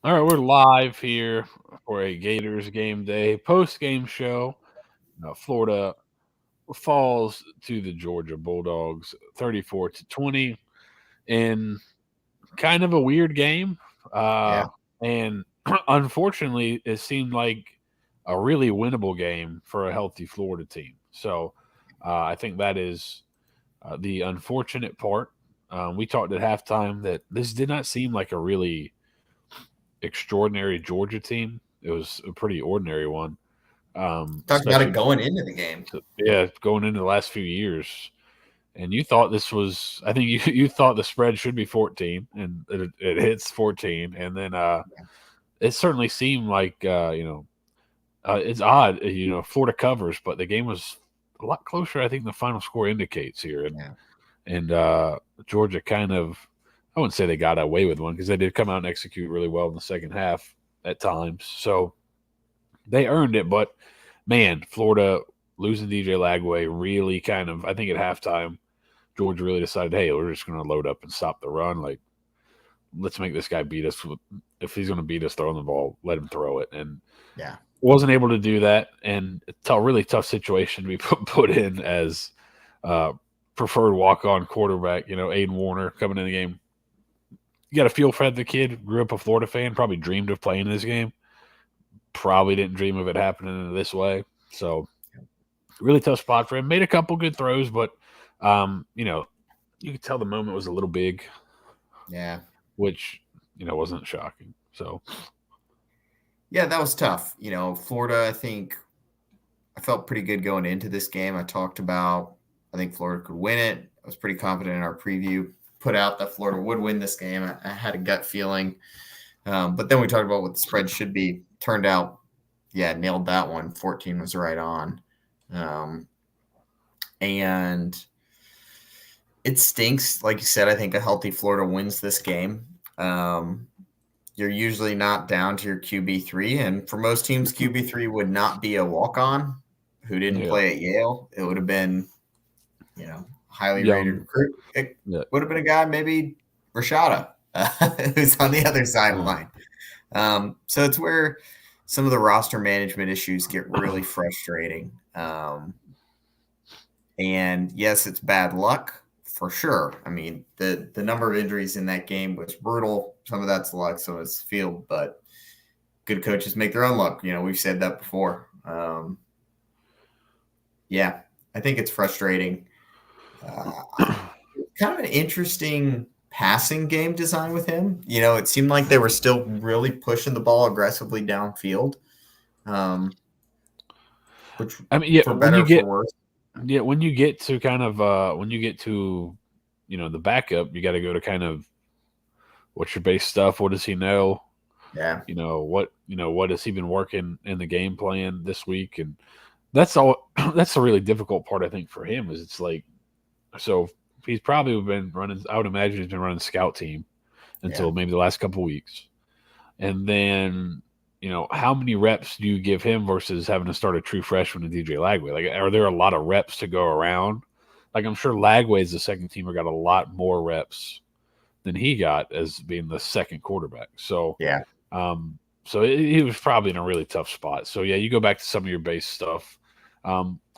All right, we're live here for a Gators game day post game show. Florida falls to the Georgia Bulldogs 34-20 in kind of a weird game. Yeah. And unfortunately, it seemed like a really winnable game for a healthy Florida team. So I think that is the unfortunate part. We talked at halftime that this did not seem like a really extraordinary Georgia team. It was a pretty ordinary one, Talked about it especially going into the game. yeah going into the last few years. And you thought this was, I think you thought the spread should be 14, and it hits 14, and then it certainly seemed like it's odd, Florida covers, but the game was a lot closer. I think the final score indicates here, Yeah. and Georgia kind of, I wouldn't say they got away with one because they did come out and execute really well in the second half at times. So they earned it, but man, Florida losing DJ Lagway really kind of, I think at halftime, Georgia really decided, hey, we're just going to load up and stop the run. Like, let's make this guy beat us. If he's going to beat us throwing the ball, let him throw it. And Yeah. wasn't able to do that. And it's a really tough situation to be put in as preferred walk-on quarterback. Aiden Warner coming in the game. You got to feel for the kid. Grew up a Florida fan. Probably dreamed of playing this game. Probably didn't dream of it happening this way. So really tough spot for him. Made a couple good throws, but you could tell the moment was a little big, Yeah. which wasn't shocking. So Yeah, that was tough. Florida, I think I felt pretty good going into this game. I talked about I think Florida could win it. I was pretty confident in our preview. Put out that Florida would win this game. I had a gut feeling. But then we talked about what the spread should be. Turned out, yeah, nailed that one. 14 was right on. And it stinks. Like you said, I think a healthy Florida wins this game. You're usually not down to your QB3. And for most teams, QB3 would not be a walk-on who didn't yeah, play at Yale. It would have been, highly rated young, recruit. It yeah, would have been a guy, maybe Rashada, who's on the other yeah. sideline. So it's where some of the roster management issues get really frustrating. And yes, it's bad luck for sure. I mean, the number of injuries in that game was brutal. Some of that's luck, some of it's field, but good coaches make their own luck. We've said that before. Yeah, I think it's frustrating. Kind of an interesting passing game design with him. It seemed like they were still really pushing the ball aggressively downfield, which I mean, yeah, for better or for worse. when you get to kind of when you get to the backup, you got to go to kind of what's your base stuff. What does he know? Yeah, What has he been working in the game plan this week? And that's all. That's the really difficult part, I think, for him. Is it's like, so he's probably been running. I would imagine he's been running scout team yeah, until maybe the last couple weeks, and then how many reps do you give him versus having to start a true freshman in DJ Lagway? Like, are there a lot of reps to go around? Like, I'm sure Lagway as the second teamer got a lot more reps than he got as being the second quarterback. So, yeah, um, he was probably in a really tough spot. So yeah, you go back to some of your base stuff.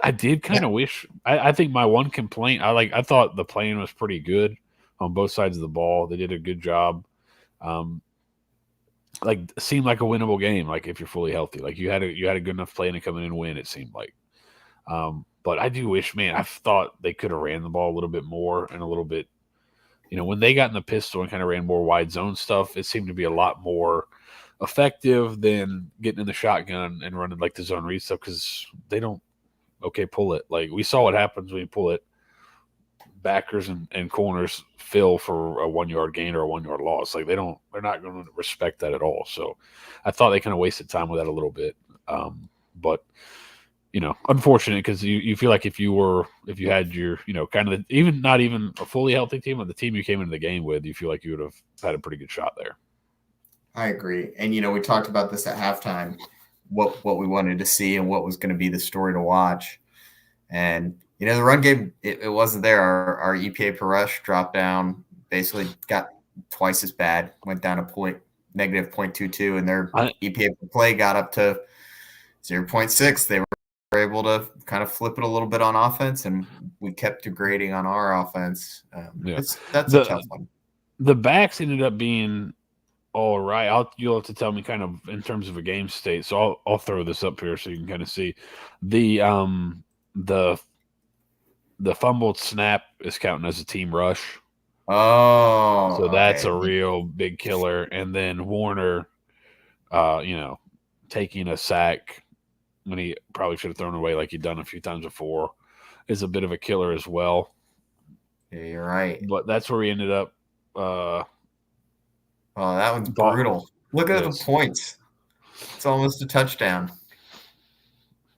I did yeah. kind of wish. I think my one complaint, I thought the playing was pretty good on both sides of the ball. They did a good job. Um, like seemed like a winnable game. Like if you're fully healthy, like you had a good enough plan to come in and win. It seemed like. But I do wish, man, I thought they could have ran the ball a little bit more and a little bit. When they got in the pistol and kind of ran more wide zone stuff, it seemed to be a lot more effective than getting in the shotgun and running like the zone read stuff because they don't pull it. Like we saw what happens when you pull it. Backers and corners fill for a 1 yard gain or a 1 yard loss. Like they're not going to respect that at all. So I thought they kind of wasted time with that a little bit. But unfortunate because you feel like if you had your kind of even not even a fully healthy team, but the team you came into the game with, you feel like you would have had a pretty good shot there. I agree. And we talked about this at halftime, what we wanted to see and what was going to be the story to watch. And the run game, it wasn't there. Our EPA per rush dropped down, basically got twice as bad, went down a point negative 0.22, and their I, EPA per play got up to 0.6. They were able to kind of flip it a little bit on offense, and we kept degrading on our offense. yeah. That's a tough The one. the backs ended up being all right. You'll have to tell me kind of in terms of a game state. So I'll throw this up here so you can kind of see the the the fumbled snap is counting as a team rush. Oh, So that's okay. a real big killer. And then Warner, you know, taking a sack when he probably should have thrown away like he'd done a few times before is a bit of a killer as well. Yeah, you're right. But that's where we ended up. Oh, that one's But brutal. Look at the yes, points. It's almost a touchdown.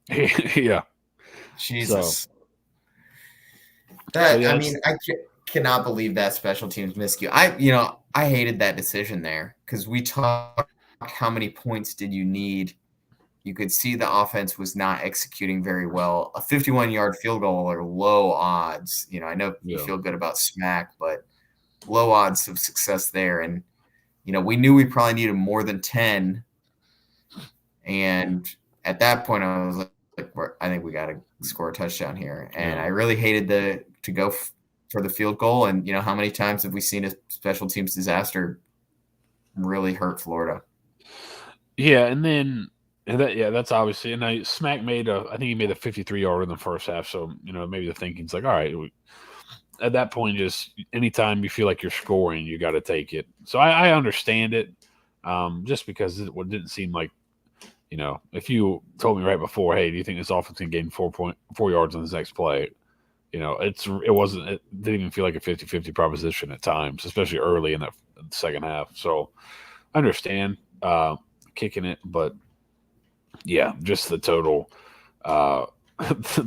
yeah. So Jesus. so That I yes, mean, I cannot believe that special teams miscue. I hated that decision there because we talked how many points did you need. You could see the offense was not executing very well. A 51-yard field goal are low odds. I know you yeah, feel good about Smack, but low odds of success there. And we knew we probably needed more than 10. And at that point, I was like, I think we got to score a touchdown here. And yeah. I really hated to go for the field goal. And how many times have we seen a special teams disaster really hurt Florida? Yeah, and then that's obviously. And Smack made I think he made a 53-yarder in the first half. So maybe the thinking's like, all right, at that point, just anytime you feel like you're scoring, you got to take it. So I understand it, just because it didn't seem like if you told me right before, hey, do you think this offense can gain 4.4 yards on this next play? It didn't even feel like a 50-50 proposition at times, especially early in that second half. So I understand kicking it, but yeah, just the total, uh,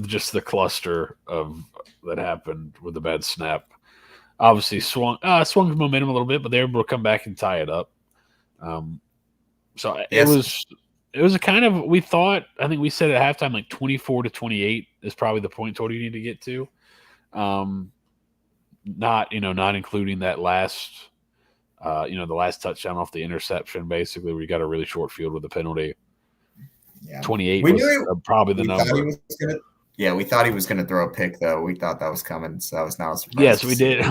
just the cluster of that happened with the bad snap. Obviously, swung the momentum a little bit, but they were able to come back and tie it up. Um, so Yes. it was a kind of we thought. I think we said at halftime like 24-28 is probably the point total you need to get to. Not including that last the last touchdown off the interception, basically, where you got a really short field with a penalty. Yeah. 28 We was knew probably the we thought he number. was gonna. Yeah, we thought he was gonna throw a pick though. We thought that was coming, so that was not a surprise Yes, to we see.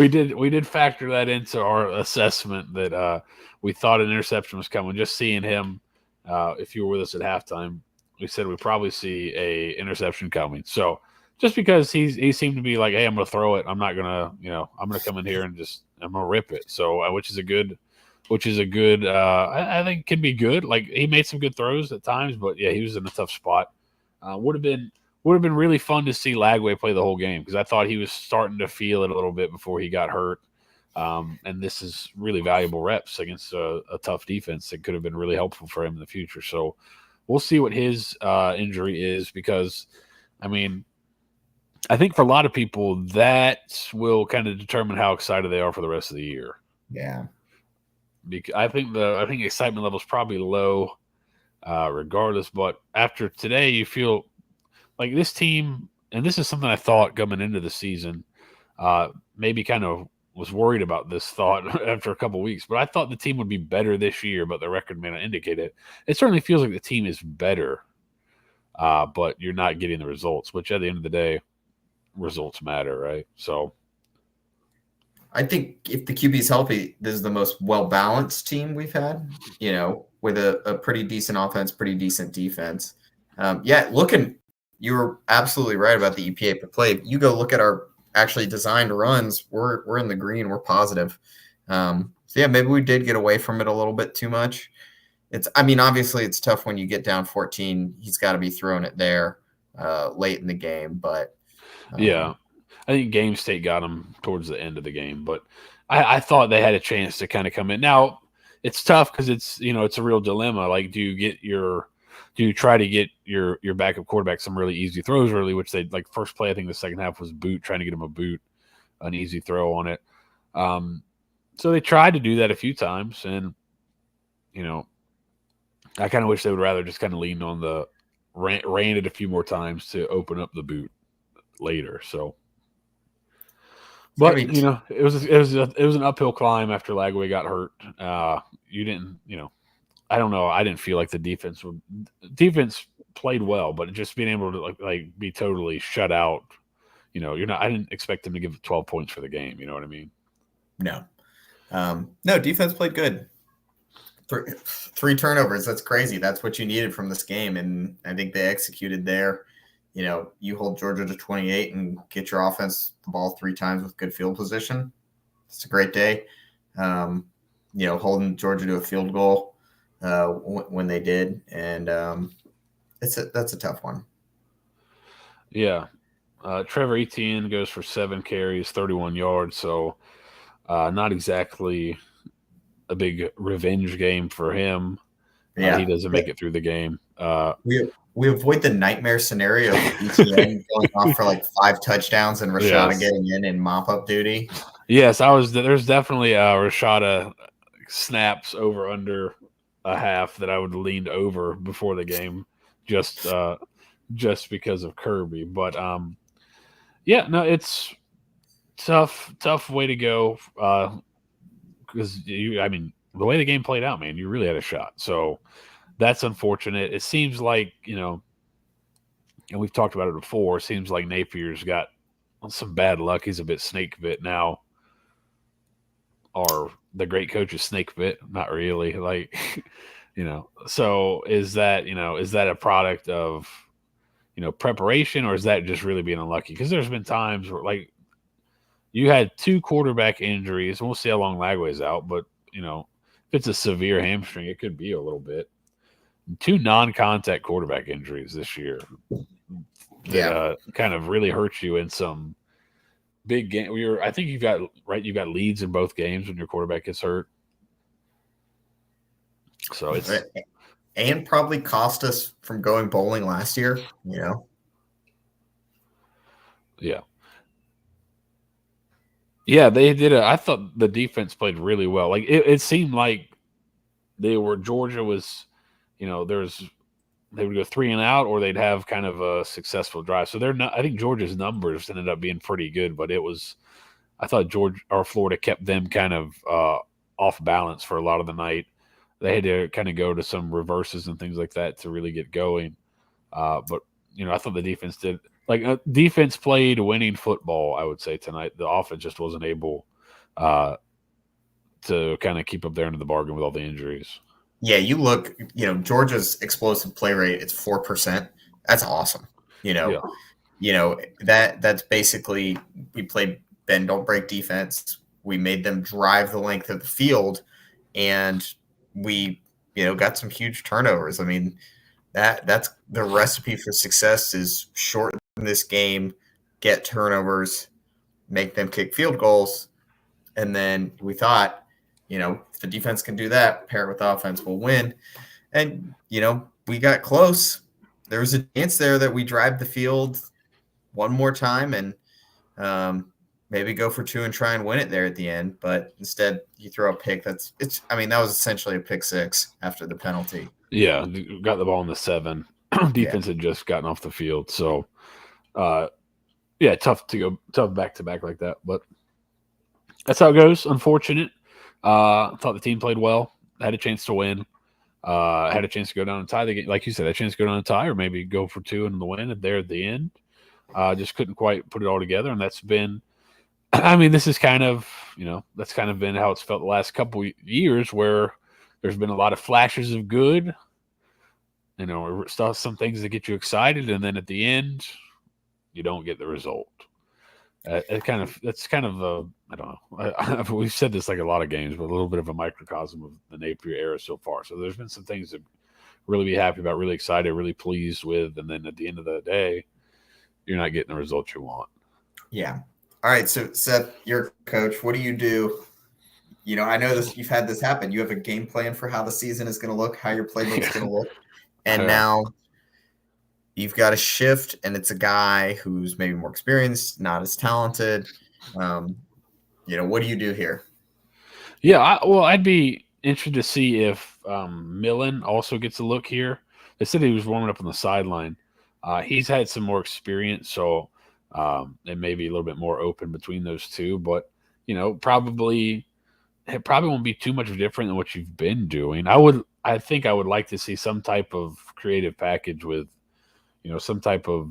did. We did factor that into our assessment that we thought an interception was coming. Just seeing him, if you were with us at halftime, we said we probably see a interception coming. So just because he seemed to be like, hey, I'm going to throw it. I'm not gonna, I'm going to come in here and just I'm going to rip it. So which is a good. I think can be good. Like he made some good throws at times, but yeah, he was in a tough spot. Would have been really fun to see Lagway play the whole game because I thought he was starting to feel it a little bit before he got hurt. And this is really valuable reps against a tough defense that could have been really helpful for him in the future. So we'll see what his injury is because, I mean, I think for a lot of people that will kind of determine how excited they are for the rest of the year. Yeah. Because I think excitement level is probably low, regardless. But after today, you feel like this team, and this is something I thought coming into the season, maybe kind of was worried about this thought after a couple weeks, but I thought the team would be better this year, but the record may not indicate it. It certainly feels like the team is better, but you're not getting the results, which at the end of the day, results matter, right? So, I think if the QB is healthy, this is the most well-balanced team we've had, with a pretty decent offense, pretty decent defense. You were absolutely right about the EPA per play. You go look at our actually designed runs, we're in the green, we're positive. So yeah, maybe we did get away from it a little bit too much. Obviously it's tough when you get down 14. He's got to be throwing it there late in the game, but yeah, I think Game State got them towards the end of the game, but I thought they had a chance to kind of come in. Now it's tough because it's a real dilemma. Like, do you try to get your backup quarterback some really easy throws early, which they like first play I think the second half was trying to get him an easy throw on it. So they tried to do that a few times, and I kind of wish they would rather just kind of lean on the ran it a few more times to open up the boot later. So It's gonna But be it was an uphill climb after Lagway got hurt. You didn't, I don't know. I didn't feel like the defense played well, but just being able to like be totally shut out. You're not. I didn't expect them to give 12 points for the game. You know what I mean? no. No, defense played good. Three turnovers. That's crazy. That's what you needed from this game, and I think they executed there. You hold Georgia to 28 and get your offense the ball 3 times with good field position. It's a great day. Holding Georgia to a field goal when they did, and that's a tough one. Yeah. Trevor Etienne goes for 7 carries, 31 yards. So not exactly a big revenge game for him. Yeah, he doesn't make it through the game. We avoid the nightmare scenario of ETN going off for like 5 touchdowns and Rashada getting in mop up duty. Yes, there's definitely Rashada snaps over under a half that I would have leaned over before the game, just because of Kirby. But yeah, no, it's tough way to go. Because the way the game played out, man, you really had a shot. So that's unfortunate. It seems like, and we've talked about it before, it seems like Napier's got some bad luck. He's a bit snake bit now. Or the great coach is snake bit. Not really. Like, so is that a product of, preparation, or is that just really being unlucky? Because there's been times where, like, you had 2 quarterback injuries, and we'll see how long Lagway's out, but, if it's a severe hamstring, it could be a little bit. 2 non-contact quarterback injuries this year that kind of really hurt you in some big game. I think you've got leads in both games when your quarterback gets hurt. So it's and probably cost us from going bowling last year. Yeah, they did. I thought the defense played really well. Like it seemed like Georgia was, they would go 3 and out, or they'd have kind of a successful drive. So they're not. I think Georgia's numbers ended up being pretty good, but I thought Florida kept them kind of off balance for a lot of the night. They had to kind of go to some reverses and things like that to really get going. But I thought the defense did. Like, defense played winning football, I would say, tonight. The offense just wasn't able to kind of keep up there into the bargain with all the injuries. Yeah, you look, Georgia's explosive play rate, it's 4%. That's awesome. That's basically, we played bend, don't break defense. We made them drive the length of the field, and we, got some huge turnovers. I mean, that's the recipe for success is shorten this game, get turnovers, make them kick field goals. And then we thought, if the defense can do that, pair it with offense, we'll win. And, we got close. There was a chance there that we drive the field one more time and maybe go for 2 and try and win it there at the end. But instead, you throw a pick. That was essentially a pick 6 after the penalty. Yeah, got the ball in the 7. Defense had just gotten off the field. So, tough back to back like that. But that's how it goes. Unfortunate. Thought the team played well. Had a chance to win. Had a chance to go down and tie the game. Like you said, a chance to go down and tie, or maybe go for 2 and the win there at the end. Just couldn't quite put it all together. And that's been, this is kind of, that's kind of been how it's felt the last couple years, where there's been a lot of flashes of good, some things that get you excited. And then at the end, you don't get the result. That's kind of I don't know. We've said this like a lot of games, but a little bit of a microcosm of the Napier era so far. So there's been some things to really be happy about, really excited, really pleased with, and then at the end of the day, you're not getting the results you want. Yeah. All right. So Seth, you're coach. What do you do? I know this. You've had this happen. You have a game plan for how the season is going to look, how your playbook is going to look, and now you've got a shift, and it's a guy who's maybe more experienced, not as talented. What do you do here? Yeah, I'd be interested to see if Millen also gets a look here. They said he was warming up on the sideline. He's had some more experience, so It may be a little bit more open between those two, but probably it probably won't be too much different than what you've been doing. I think I would like to see some type of creative package with, some type of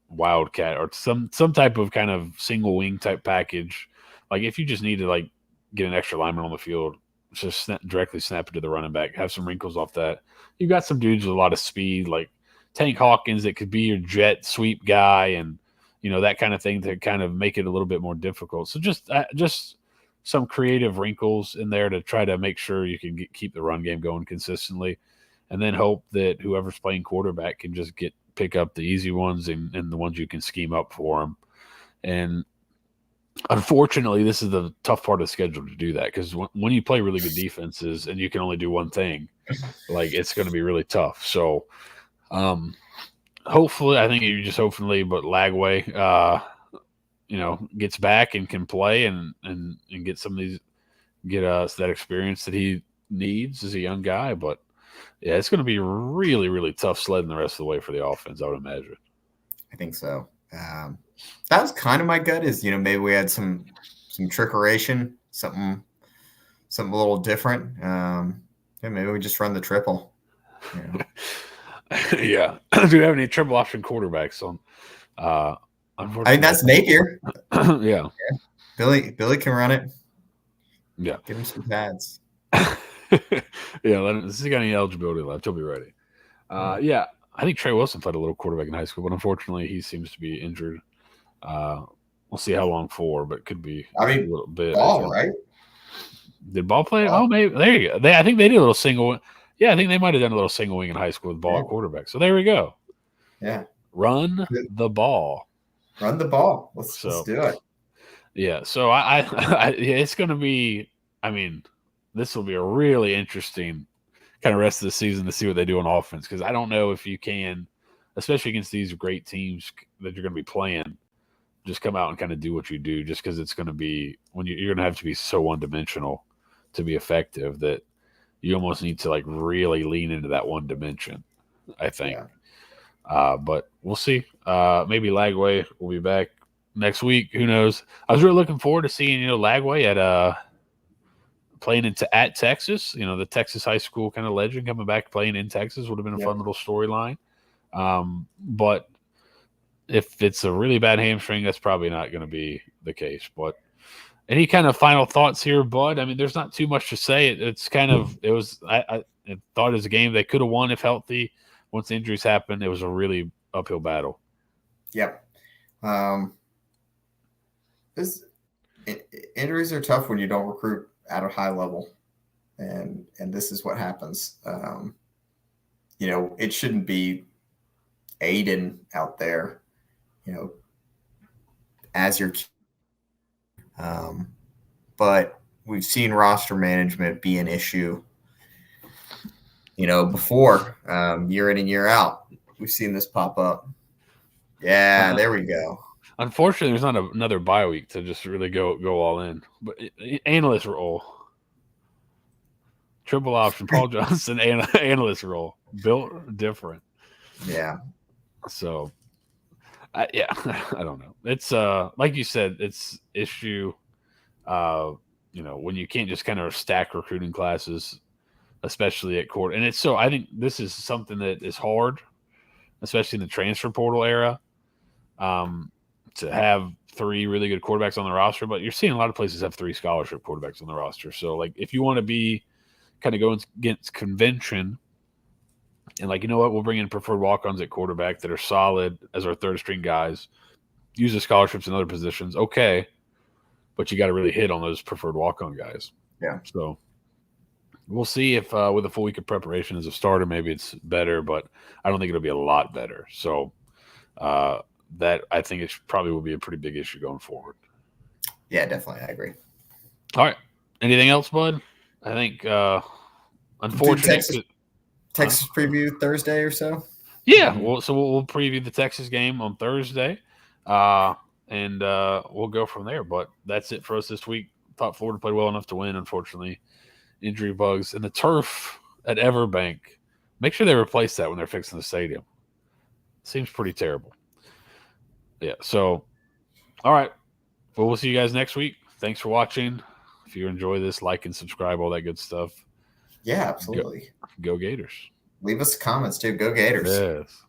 wildcat or some type of kind of single wing type package. Like if you just need to like get an extra lineman on the field, just directly snap it to the running back, have some wrinkles off that. You've got some dudes with a lot of speed, like Tank Hawkins, that could be your jet sweep guy, and that kind of thing to kind of make it a little bit more difficult. So just some creative wrinkles in there to try to make sure you can keep the run game going consistently, and then hope that whoever's playing quarterback can just pick up the easy ones and the ones you can scheme up for them. And unfortunately, this is the tough part of the schedule to do that, because when you play really good defenses and you can only do one thing, like it's going to be really tough. So, hopefully, I think you just hopefully, but Lagway, gets back and can play and get some of these, get us that experience that he needs as a young guy. But yeah, it's going to be really, really tough sledding the rest of the way for the offense, I would imagine. I think so. That was kind of my gut, is maybe we had some trickeration, something a little different. Maybe we just run the triple. Yeah. Do you have any triple option quarterbacks on? I think that's Napier. Yeah. Billy can run it. Yeah. Give him some pads. Yeah. This has got any eligibility left. He'll be ready. Yeah. I think Trey Wilson played a little quarterback in high school, but unfortunately he seems to be injured. We'll see how long for, but it could be a little bit. Ball, right? Did Ball play? Oh, maybe. There you go. I think they did a little single. Yeah, I think they might have done a little single wing in high school with Ball at quarterback. So there we go. Yeah. Run the ball. Run the ball. Let's do it. Yeah. So it's going to be, this will be a really interesting kind of rest of the season to see what they do on offense, because I don't know if you can, especially against these great teams that you're going to be playing, just come out and kind of do what you do, just because it's going to be, when you're going to have to be so one-dimensional to be effective, that you almost need to like really lean into that one dimension, I think. Yeah. But we'll see. Maybe Lagway will be back next week. Who knows? I was really looking forward to seeing, Lagway at playing at Texas. The Texas high school kind of legend coming back playing in Texas would have been a fun little storyline. But if it's a really bad hamstring, that's probably not going to be the case. But any kind of final thoughts here, Bud? There's not too much to say. I thought it was a game they could have won if healthy. Once the injuries happened, it was a really uphill battle. Yep. Injuries are tough when you don't recruit at a high level, and this is what happens. It shouldn't be Aiden out there, as your but we've seen roster management be an issue, before, year in and year out. We've seen this pop up. Yeah, there we go. Unfortunately, there's not another bye week to just really go all in. But analyst role, triple option, Paul Johnson, analyst role, built different. Yeah. So, I don't know. It's like you said, it's issue. When you can't just kind of stack recruiting classes, especially at court, and I think this is something that is hard, especially in the transfer portal era. To have three really good quarterbacks on the roster, but you're seeing a lot of places have three scholarship quarterbacks on the roster. So, like, if you want to be kind of going against convention and, like, we'll bring in preferred walk-ons at quarterback that are solid as our third-string guys, use the scholarships in other positions, okay, but you got to really hit on those preferred walk-on guys. Yeah. So, we'll see if with a full week of preparation as a starter, maybe it's better, but I don't think it'll be a lot better. So, that I think it probably will be a pretty big issue going forward. Yeah, definitely. I agree. All right. Anything else, Bud? I think, unfortunately, Texas preview Thursday or so. Yeah. We'll preview the Texas game on Thursday, and we'll go from there. But that's it for us this week. Thought Florida played well enough to win. Unfortunately, injury bugs and the turf at Everbank. Make sure they replace that when they're fixing the stadium. Seems pretty terrible. Yeah, so All right. Well, we'll see you guys next week. Thanks for watching. If you enjoy this, like and subscribe, all that good stuff. Yeah, absolutely. Go Gators. Leave us comments too. Go Gators. Yes.